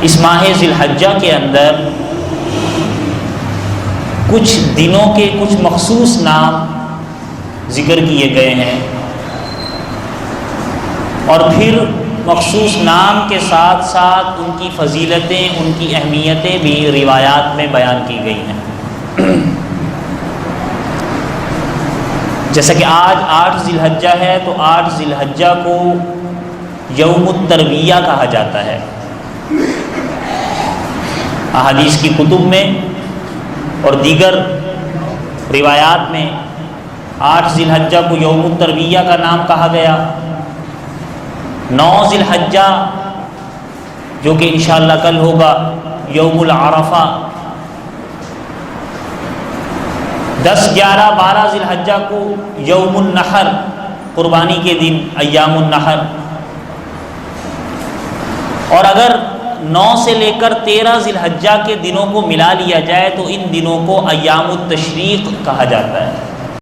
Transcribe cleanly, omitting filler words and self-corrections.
اس ماہ ذی الحجہ کے اندر کچھ دنوں کے کچھ مخصوص نام ذکر کیے گئے ہیں، اور پھر مخصوص نام کے ساتھ ساتھ ان کی فضیلتیں، ان کی اہمیتیں بھی روایات میں بیان کی گئی ہیں۔ جیسا کہ آج 8 ذی الحجہ ہے تو 8 ذی الحجہ کو یوم الترویہ کہا جاتا ہے۔ احادیث کی کتب میں اور دیگر روایات میں 8 ذی الحجہ کو یوم الترویہ کا نام کہا گیا۔ 9 ذی الحجہ جو کہ انشاءاللہ کل ہوگا یوم العرفہ، 10، 11، 12 ذی الحجہ کو یوم النحر، قربانی کے دن، ایام النحر، اور اگر 9 سے لے کر 13 ذی الحجہ کے دنوں کو ملا لیا جائے تو ان دنوں کو ایام التشریق کہا جاتا ہے۔